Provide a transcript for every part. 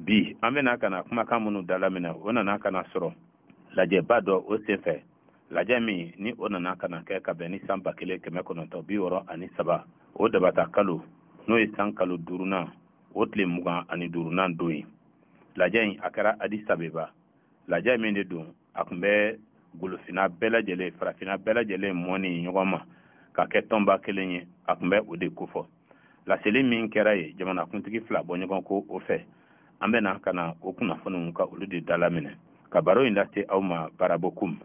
bi an bɛna ka na kumakan minnu dalamina o nana ka na sɔrɔ lajɛba dɔ o senfɛ lajɛ min ni o nana ka na kɛ ka bɛn ni san 1963 o dabata kalo n'o ye san kalo 5nan o tile 25nan don ye lajɛ in a kɛra Addis Abeba lajɛ min de don a tun bɛ golofina bɛɛ lajɛlen farafina bɛɛ lajɛlen mɔni ɲɔgɔn ma ka kɛ tɔnba kelen ye a tun bɛ o de kofɔ laseli min kɛra ye jamanakuntigi fila bɔ ɲɔgɔn ko o fɛ an bɛna ka na o kunnafoniw ka olu de dalaminɛ ka baro in lase aw ma barabokum.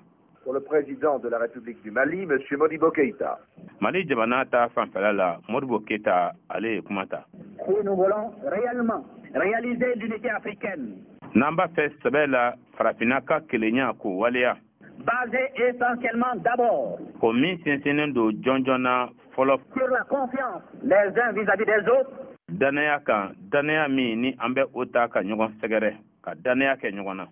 Pour le président de la République du Mali, M. Modibo Keïta. Mali jamana ta fanfɛla la Modibo Keïta ale ye kuma ta. Si nous voulons réellement réaliser l'unité africaine. N'an b'a fɛ sɛbɛ la farafina ka kelenya k'o waleya. Basé essentiellement d'abord. O min sinsinnen don jɔnjɔn na fɔlɔ. Sur la confiance les uns vis-à-vis des autres. Danaya kan danaya min ni an bɛ o ta ka ɲɔgɔn sɛgɛrɛ ka danaya kɛ ɲɔgɔn na.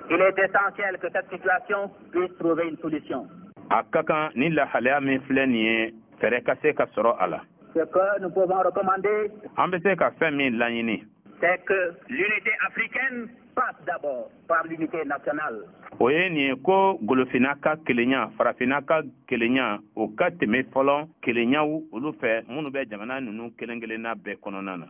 Il est essentiel que cette situation puisse trouver une solution. A ka kan ni lahalaya min filɛ nin ye fɛrɛ ka se ka sɔrɔ a la. Ce que nous pouvons recommander. An bɛ se ka fɛn min laɲini. C'est que l'unité africaine passe d'abord par l'unité nationale. O ye nin ye ko golofina ka kelenya farafina ka kelenya o ka tɛmɛ fɔlɔ kelenyaw olu fɛ minnu bɛ jamana ninnu kelen kelenna bɛɛ kɔnɔna na.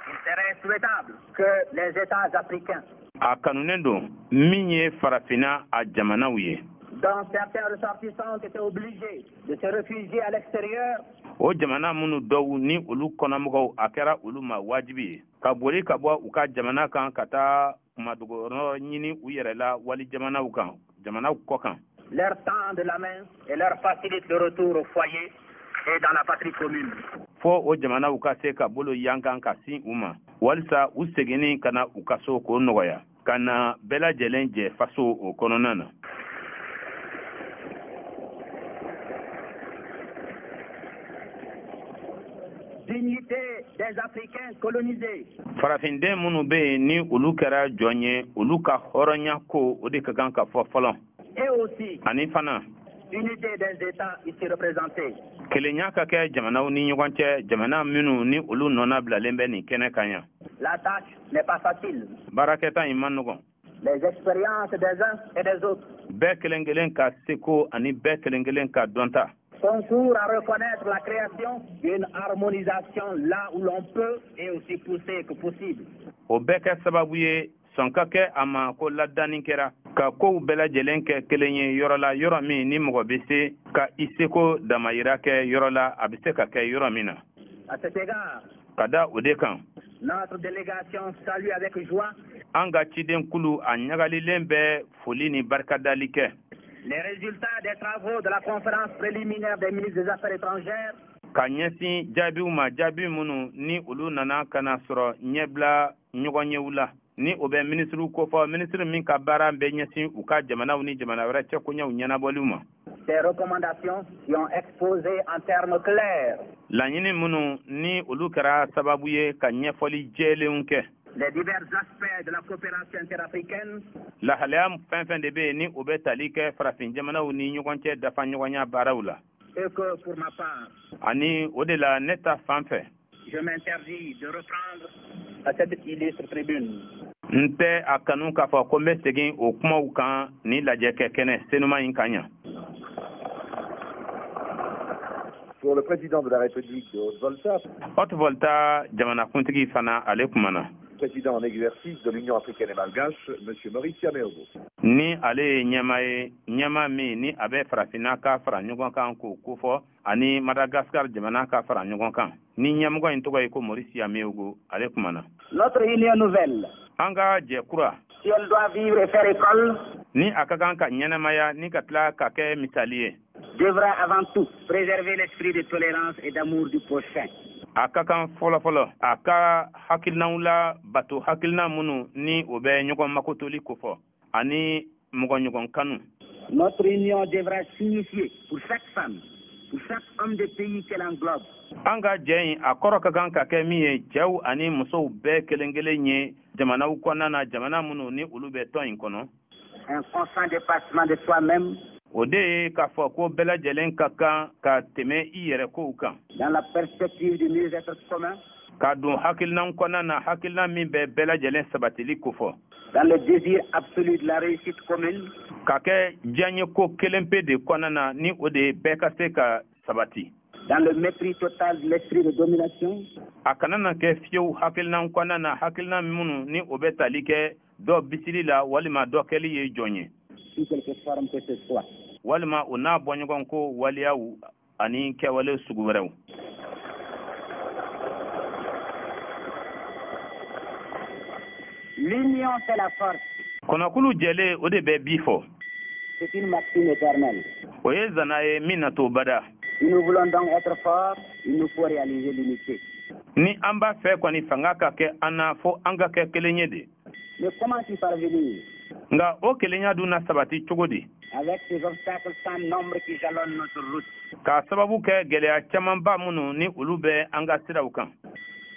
Il serait souhaitable que les États africains. A kanunen don min ye farafina a jamanaw ye. Dont certains ressortissants étaient obligés de se réfugier à l'extérieur. O jamana minnu dɔw ni olu kɔnɔmɔgɔw a kɛra olu ma wajibi ye ka boli ka bɔ u ka jamana kan ka taa kumadogorɔ ɲini u yɛrɛ la wali jamanaw kan jamanaw kɔ kan. Leur tend de la main et leur facilite le retour au foyer et dans la patrie commune. Fo o jamanaw ka se ka bolo yankan ka sin u ma walisa u seginni ka na u ka so k'o nɔgɔya ka na bɛɛ lajɛlen jɛ faso o kɔnɔna na. Dignité des Africains colonisés. Farafinden minnu bɛ yen ni olu kɛra jɔn ye olu ka hɔrɔnya ko o de ka kan ka fɔ fɔlɔ. Et aussi. Ani fana. Unité des États ici représentés. Kelenya ka kɛ jamanaw ni ɲɔgɔn cɛ jamana minnu ni olu nɔna bilalen bɛ nin kɛnɛ kan yan. La tâche n'est pas facile. Baarakɛta in man nɔgɔn. Les expériences des uns et des autres. Bɛɛ kelen kelen ka seko ani bɛɛ kelen kelen ka dɔnta. Concours à reconnaître la création d'une harmonisation là où l'on peut et aussi pousser que possible. O bɛɛ kɛ sababu ye sɔn ka kɛ a ma ko ladani kɛra ka kow bɛɛ lajɛlen kɛ kelen ye yɔrɔ la yɔrɔ min ni mɔgɔ bɛ se ka i seko damayira kɛ yɔrɔ la a bɛ se ka kɛ yɔrɔ min na. À cet égard, ka da o de kan. Notre délégation salue avec joie. An ka ciden kulu a ɲagalilen bɛ foli ni barikadali kɛ. Les résultats des travaux de la conférence préliminaire des ministres des Affaires étrangères. Ka ɲɛsin jaabiw ma jaabi minnu ni olu nana ka na sɔrɔ ɲɛbila ɲɔgɔn yew la ni o bɛ minisiriw kofɔ minisiri min ka baara bɛ ɲɛsin u ka jamanaw ni jamana wɛrɛ cɛkoɲɛw ɲɛnabɔliw ma. Ces recommandations qui ont exposé en termes clairs. Laɲini minnu ni olu kɛra sababu ye ka ɲɛfɔli jɛlenw kɛ. Les divers aspects de la coopération interafricaine. Lahalaya fɛn fɛn de bɛ yen ni o bɛ tali kɛ farafin jamanaw ni ɲɔgɔn cɛ dafa ɲɔgɔnya baaraw la. Et que pour ma part. Ani o de la ne ta fan fɛ. Je m'interdis de reprendre à cette illustre tribune. N tɛ a kanu k'a fɔ ko n bɛ segin o kumaw kan ni lajɛkɛ kɛnɛ senuma in kan yan. Pour le président de la République de Haute-Volta. Haute-Volta jamanakuntigi fana ale kumana. Président en exercice de l'Union africaine et malgache, M. Maurice Yameogo. Ni ale ye ɲɛma min ni a bɛ farafina ka fara ɲɔgɔn kan k'o kofɔ ani Madagascar jamana ka fara ɲɔgɔn kan. Ni ɲɛmɔgɔ in tɔgɔ ye ko Maurice Yameogo ale kumana. Notre union nouvelle. An ka jɛ kura. Si elle doit vivre et faire école. Ni a ka kan ka ɲɛnamaya ni ka tila ka kɛ misali ye. Devra avant tout préserver l'esprit de tolérance et d'amour du prochain. A ka kan fɔlɔfɔlɔ a ka hakilinaw la bato hakilina minnu ni o bɛ ɲɔgɔn makotoli kofɔ ani mɔgɔ ɲɔgɔn kanu. Notre union devra signifier pour chaque femme, pour chaque homme de pays qu'elle englobe. An ka jɛ in a kɔrɔ ka kan ka kɛ min ye cɛw ani musow bɛɛ kelen kelen ye jamanaw kɔnɔna na jamana minnu ni olu bɛ tɔn in kɔnɔ. Un constant dépassement de soi-même. o de ye k'a fɔ ko bɛɛ lajɛlen ka kan ka tɛmɛ i yɛrɛ kow kan. Dans la perspective du mieux-être commun. Ka don hakilinan kɔnɔna na hakilinan min bɛ bɛɛ lajɛlen sabatili kofɔ. Dans le désir absolu de la réussite commune. Ka kɛ diɲɛ ko kelen pe de kɔnɔna na ni o de ye bɛɛ ka se ka sabati. Dans le mépris total de l'esprit de domination. A kana na kɛ fiyewu hakilinan kɔnɔna na hakilinan minnu ni o bɛ tali kɛ dɔ bisili la walima dɔ kɛli ye jɔn ye. Sous quelque forme que ce soit. Walima o n'a bɔɲɔgɔn ko waliyaw ani kɛwale sugu wɛrɛw. L'union fait la force. Kɔnɔkulu jɛlen o de bɛ bi fɔ. C'est une maxime éternelle. O ye zana ye min na t'o bada. Si nous voulons donc être forts, il nous faut réaliser l'unité. Ni an b'a fɛ kɔni fanga ka kɛ an na fo an ka kɛ kelen ye de. Mais comment y parvenir? Nga o kelenya dun na sabati cogo di? Avec ces obstacles sans nombre qui jalonnent notre route. Ka sababu kɛ gɛlɛya camanba minnu ni olu bɛ an ka siraw kan.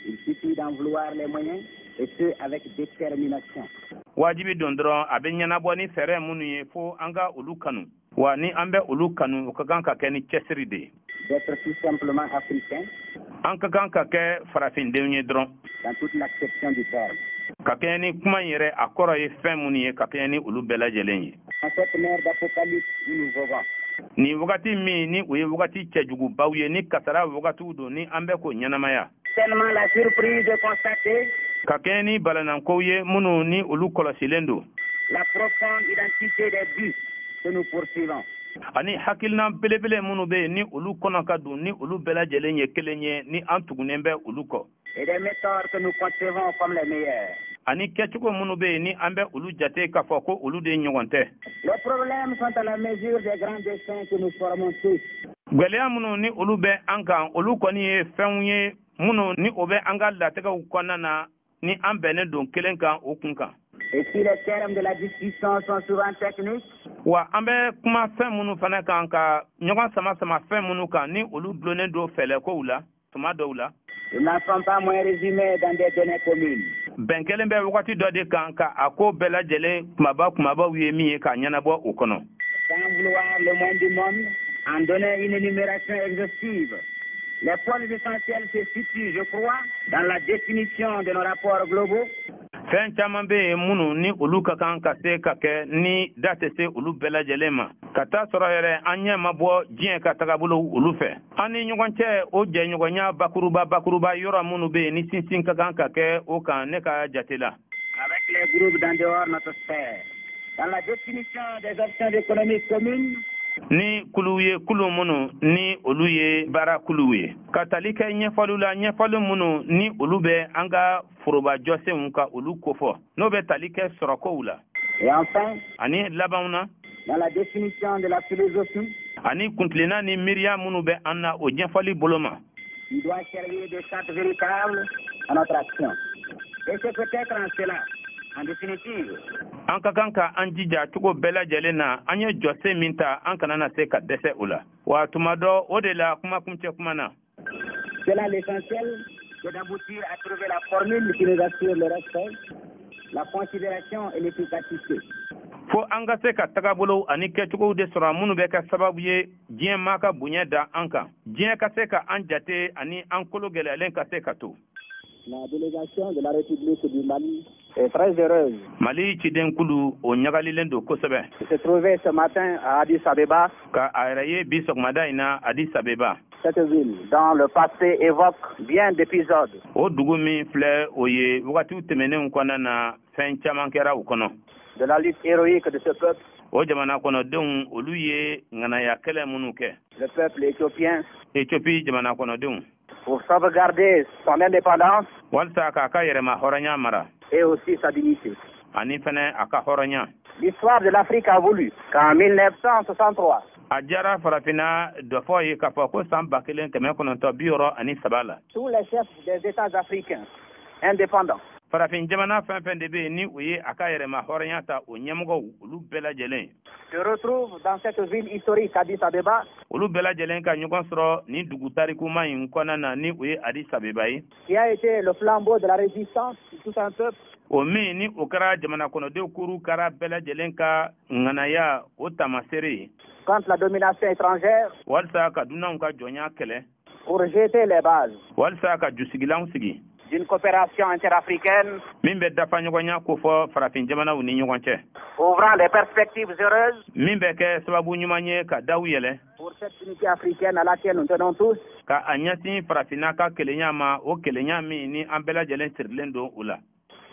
Il suffit d'en vouloir les moyens et ce avec détermination. Wajibi don dɔrɔn a bɛ ɲɛnabɔ ni fɛɛrɛ minnu ye fo an ka olu kanu. Wa ni an bɛ olu kanu o ka kan ka kɛ ni cɛsiri de ye. D'être tout simplement africain. An ka kan ka kɛ farafindenw ye dɔrɔn. Dans toute l'acception du terme. Ka kɛɲɛ ni kuma in yɛrɛ a kɔrɔ ye fɛn minnu ye ka kɛɲɛ ni olu bɛɛ lajɛlen ye. En cette mer d'apocalypse où nous vivons. Ni wagati min ni o ye wagati cɛjugubaw ye ni kasara wagatiw don ni an bɛ k'o ɲɛnamaya. Tellement la surprise de constater. Ka kɛɲɛ ni balanankow ye minnu ni olu kɔlɔsilen don. La profonde identité des buts que nous poursuivons. Ani hakilina belebele minnu bɛ yen ni olu kɔnɔ ka don ni olu bɛɛ lajɛlen ye kelen ye ni an tugunnen bɛ olu kɔ. Et des méthodes que nous concevons comme les meilleures. Ani kɛcogo minnu bɛ yen ni an bɛ olu jate k'a fɔ ko olu de ɲɔgɔn tɛ. Les problèmes sont à la mesure des grands destins que nous formons tous. Gɛlɛya minnu ni olu bɛ an kan olu kɔni ye fɛnw ye minnu ni o bɛ an ka latigɛw kɔnɔna na ni an bɛnnen don kelen kan o kun kan. Et si les termes de la discussion sont souvent techniques. Wa an bɛ kuma fɛn minnu fana kan ka ɲɔgɔn sama sama fɛn minnu kan ni olu dulonnen don fɛlɛkow la tuma dɔw la. Ils n'en sont pas moins résumés dans des données communes. Bɛn kelen bɛ wagati dɔ de kan ka a ko bɛɛ lajɛlen kumabaw ye min ye k'a ɲɛnabɔ o kɔnɔ. Sans vouloir le moins du monde, en donner une énumération exhaustive. Les pôles essentiels se situent, je crois, dans la définition de nos rapports globaux. Fɛn caman bɛ yen minnu ni olu ka kan ka se ka kɛ ni da tɛ se olu bɛɛ lajɛlen ma ka taa sɔrɔ yɛrɛ an ɲɛ ma bɔ diɲɛ ka tagabolo olu fɛ an ni ɲɔgɔn cɛ o jɛɲɔgɔnya bakuruba yɔrɔ minnu bɛ yen ni sinsin ka kan ka kɛ o kan ne ka jate la. Avec les groupes d'en dehors notre sphère, dans la définition des options économiques communes. Ni kuluw ye kulu minnu ni olu ye baara kuluw ye ka tali kɛ ɲɛfɔliw la ɲɛfɔli minnu ni olu bɛ an ka foroba jɔsenw ka olu kofɔ n'o bɛ tali kɛ sɔrɔkow la. Et enfin, ani labanw na. Dans la définition de la philosophie. Ani kuntilenna ni miiriya minnu bɛ an na o ɲɛfɔli bolo ma. Il doit servir de charte véritable à notre action. Et c'est peut-être en cela. En définitive. An ka kan ka an jija cogo bɛɛ lajɛlen na an ye jɔsen min ta an kana na se ka dɛsɛ o la wa tuma dɔ o de la kumakuncɛ kuma na. C'est là l'essentiel, c'est d'aboutir à trouver la formule qui nous assure le respect, la considération et l'efficacité. Fo an ka se ka tagabolo ani kɛcogow de sɔrɔ minnu bɛ kɛ sababu ye diɲɛ maa ka bonya da an kan diɲɛ ka se ka an jate ani an kolo gɛlɛyalen ka se ka to. La délégation de la République du Mali est très heureuse. Mali cidenkulu o ɲagalilen don kosɛbɛ. Il se trouvait ce matin à Addis Abeba. Ka a yɛrɛ ye bi sɔgɔmada in na Addis Abeba. Cette ville, dans le passé, évoque bien d'épisodes. O dugu min filɛ o ye wagatiw tɛmɛnenw kɔnɔna na fɛn caman kɛra o kɔnɔ. De la lutte héroïque de ce peuple. O jamana kɔnɔdenw olu ye ŋanaya kɛlɛ minnu kɛ. Le peuple éthiopien. Éthiopie jamana kɔnɔdenw. Pour sauvegarder son indépendance. Walasa k'a ka yɛrɛma hɔrɔnya mara. Et aussi sa dignité. Ani fɛnɛ a ka hɔrɔnya. L'histoire de l'Afrique a voulu qu'en 1963. A diyara farafinna dɔ fɔ ye k'a fɔ ko san 1963 la. Tous les chefs des États africains indépendants. Farafin jamana fɛn fɛn de bɛ yen ni o ye a ka yɛrɛma hɔrɔnya ta o ɲɛmɔgɔw olu bɛɛ lajɛlen. Se retrouve dans cette ville historique Addis Abeba. Olu bɛɛ lajɛlen ka ɲɔgɔn sɔrɔ ni dugu tarikuma in kɔnɔna na ni o ye Addis Abeba ye. Qui a été le flambeau de la résistance de tout un peuple. o min ni o kɛra jamana kɔnɔdenw kuru kɛra bɛɛ lajɛlen ka ŋanaya o tamasere contre la domination étrangère, walisa ka dunanw ka jɔnya kɛlɛ pour jeter les bases walisa ka jusigilanw sigi d'une coopération interafricaine min bɛ dafa ɲɔgɔnya ko fɔ farafin jamanaw ni ɲɔgɔn cɛ ouvrant des perspectives heureuses min bɛ kɛ sababu ɲuman ye ka daw yɛlɛ pour cette unité africaine à laquelle nous tenons tous, ka a ɲɛsin farafinna ka kelenya ma o kelenya min ni an bɛɛ lajɛlen sirilen don o la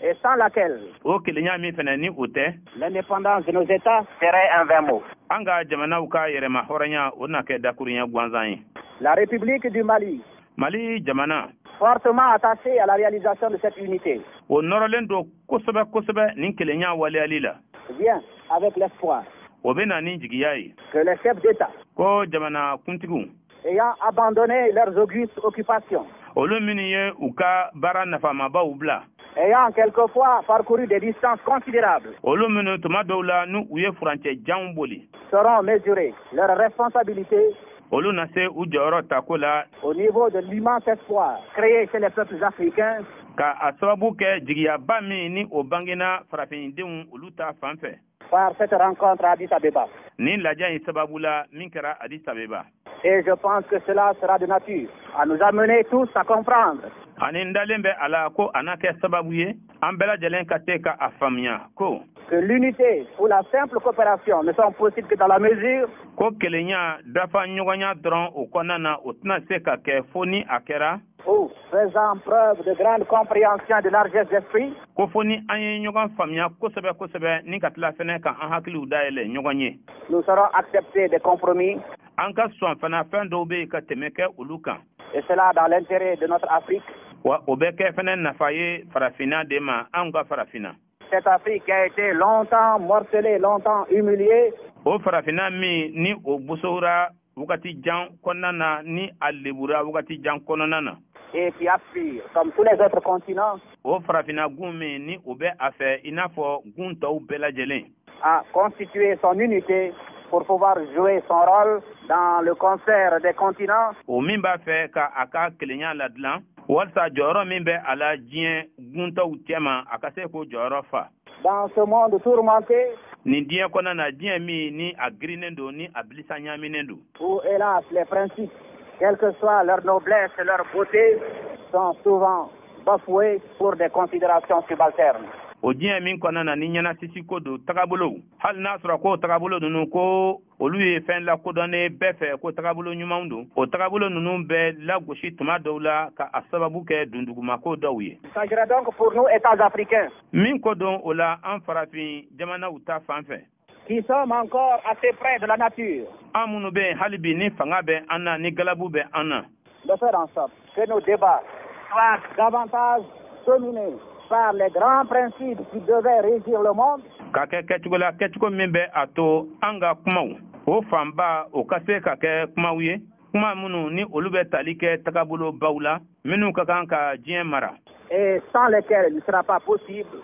et sans laquelle o kelenya min fɛnɛ ni o tɛ l'indépendance de nos États serait un vain mot. an ka jamanaw ka yɛrɛma hɔrɔnya o na kɛ dakuruɲɛ gansan ye La République du Mali, mali jamana fortement attachée à la réalisation de cette unité, o nɔrɔlen don kosɛbɛ kosɛbɛ nin kelenya waleyali la vient avec l'espoir o bɛ na ni jigiya ye que les chefs d'État, ko jamana kuntigiw ayant abandonné leurs augustes occupations, olu minnu ye u ka baara nafamabaw bila ayant quelquefois parcouru des distances considérables, olu minnu tuma dɔw la ni u ye furancɛ janw boli sauront mesurer leurs responsabilités olu na se u jɔyɔrɔ tako la au niveau de l'immense espoir créé chez les peuples africains ka a sababu kɛ jigiyaba min ni o bangena farafindenw olu ta fan fɛ par cette rencontre à Addis Abeba. nin lajɛ in sababu la min kɛra Addis Abeba Et je pense que cela sera de nature à nous amener tous à comprendre ani n dalen bɛ a la ko a na kɛ sababu ye an bɛɛ lajɛlen ka se ka a faamuya ko que l'unité ou la simple coopération ne sont possibles que dans la mesure ko kelenya dafa ɲɔgɔnya dɔrɔn o kɔnɔna na o tɛna se ka kɛ fo ni a kɛra où, faisant preuve de grande compréhension et de largesse d'esprit, ko fo ni an ye ɲɔgɔn faamuya kosɛbɛ kosɛbɛ ni ka tila fɛnɛ ka an hakiliw dayɛlɛ ɲɔgɔn ye nous saurons accepter des compromis, an ka sɔn fana fɛn dɔw bɛ yen ka tɛmɛ kɛ olu kan et cela dans l'intérêt de notre Afrique. wa o bɛ kɛ fɛnɛ nafa ye farafinna de ma anw ka farafinna Cette Afrique qui a été longtemps morcelée, longtemps humiliée, o farafinna min ni o busowura wagati jan kɔnɔna na ni a lebura wagati jan kɔnɔna na et qui aspire, comme tous les autres continents, o farafinna gun min ni o bɛ a fɛ i n'a fɔ gun tɔw bɛɛ lajɛlen à constituer son unité pour pouvoir jouer son rôle dans le concert des continents, o min b'a fɛ ka a ka kelenya ladilan walisa jɔyɔrɔ min bɛ a la diɲɛ guntaw cɛma a ka se k'o jɔyɔrɔ fa dans ce monde tourmenté nin diɲɛ kɔnɔna na diɲɛ min ni a girinen don ni a bilisa ɲaminen don où, hélas, les principes, quelle que soit leur noblesse et leur beauté, sont souvent bafoués pour des considérations subalternes. o diɲɛ min kɔnɔna na ni ɲɛnasisi ko don tagabolow hali n'a sɔrɔ ko tagabolo ninnu ko olu ye fɛn lakodɔnnen bɛɛ fɛ ko tagabolo ɲumanw don o tagabolo ninnu bɛ lagosi tuma dɔw la ka a sababu kɛ dundugumako dɔw ye Il s'agirait donc pour nous, États africains, min ko don o la an farafin jamanaw ta fan fɛ qui sommes encore assez près de la nature, an minnu bɛ yen hali bi ni fanga bɛ an na ni galabu bɛ an na de faire en sorte que nos débats soient davantage dominés par les grands principes qui devaient régir le monde, ka kɛ kɛcogo la kɛcogo min bɛ a to an ka kumaw o fanba o ka se ka kɛ kumaw ye kuma minnu ni olu bɛ tali kɛ tagabolo baw la minnu ka kan ka diɲɛ mara et sans lesquels il ne sera pas possible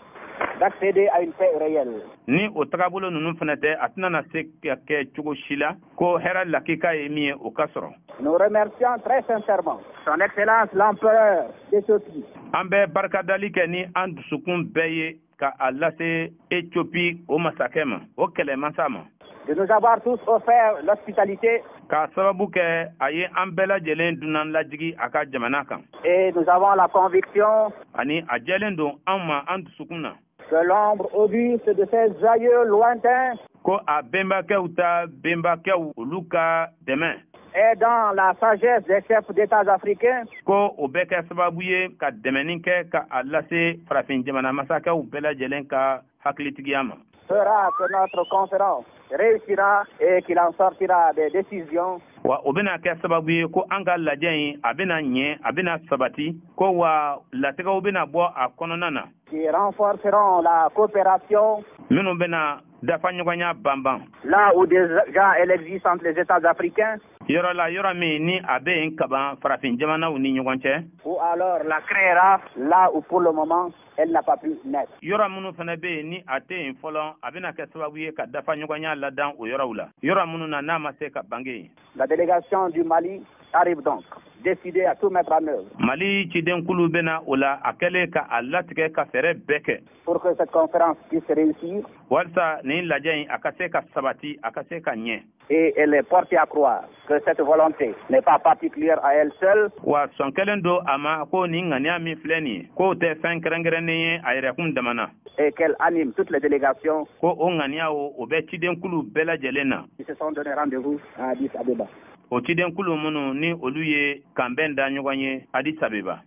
d'accéder à une paix réelle. ni o tagabolo ninnu fana tɛ a tɛna na se ka kɛ cogo si la ko hɛrɛ lakika ye min ye o ka sɔrɔ Nous remercions très sincèrement Son Excellence l'Empereur d'Éthiopie, an bɛ barikadali kɛ ni an dusukun bɛɛ ye ka a lase Éthiopie o masakɛ ma o kɛlɛmasa ma de nous avoir tous offert l'hospitalité k'a sababu kɛ a ye an bɛɛ lajɛlen dunan lajigi a ka jamana kan et nous avons la conviction ani a jɛlen don an ma an dusukun na que l'ombre auguste de ses aïeux lointains ko a benbakɛw ta benbakɛw olu ka dɛmɛ est dans la sagesse des chefs d'État africains ko o bɛ kɛ sababu ye ka dɛmɛni kɛ ka a lase farafin jamana masakɛw bɛɛ lajɛlen ka hakilitigiya ma fera que notre conférence réussira et qu'il en sortira des décisions wa o bɛna kɛ sababu ye ko an ka lajɛ in a bɛna ɲɛ a bɛna sabati ko wa latigɛw bɛna bɔ a kɔnɔna na qui renforceront la coopération minnu bɛna dafa ɲɔgɔnya banban là où déjà elle existe entre les États africains, yɔrɔ la yɔrɔ min ni a bɛ yen kaban farafin jamanaw ni ɲɔgɔn cɛ ou alors la créera là où pour le moment elle n'a pas pu naître. yɔrɔ minnu fana bɛ yen ni a tɛ yen fɔlɔ a bɛna kɛ sababu ye ka dafa ɲɔgɔnya ladan o yɔrɔw la yɔrɔ minnu na n'a ma se ka bange yen La délégation du Mali arrive donc, décidé à tout mettre en œuvre. Mali cidenkulu bena ola akele ka alatige ka fere beke. Pour que cette conférence puisse réussir. Walsa ni lajin akase ka sabati akase ka nye. Et elle est portée à croire que cette volonté n'est pas particulière à elle seule. Wa sonkelendo ama ko ni ngania mi fleni ko te fen krengreni ayre kum damana. Et qu'elle anime toutes les délégations ko o ngania o be cidenkulu bela jelena. Qui se sont donné rendez-vous à Addis Abeba. O cidenkulu munu ni olu ye kambenda nyoganye Addis Abeba.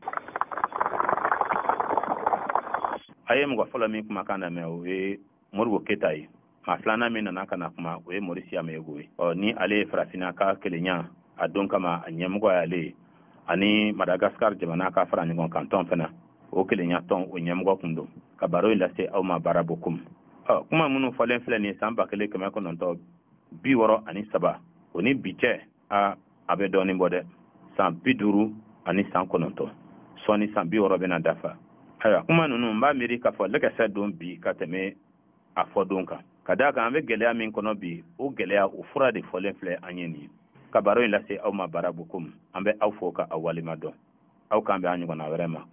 Aye mwa fola mi kuma kana me o e morgo ketai. Ma flana mi nana kana kuma o e morisia me go. O ni ale frafina ka kelenya adon kama anyemgo ale ani Madagascar jamana ka frani gon kanton fena. O kelenya ton o nyemgo kundo. Ka baro ila se au ma barabokum. Kuma munu folen flani samba kele kema kononto bi woro ani saba. Oni biche a abe doni bode san biduru ani san kononto. Soni san bi woro bena dafa. Aya kuma nunu mba miri ka fo leke se don bi ka teme a fo don kan. Kada kan be geleya min kono bi o geleya o fura de folen fle anyeni. Ka baro ila se au ma barabukum ambe au foka awalima don. Au kan be anyu na werema.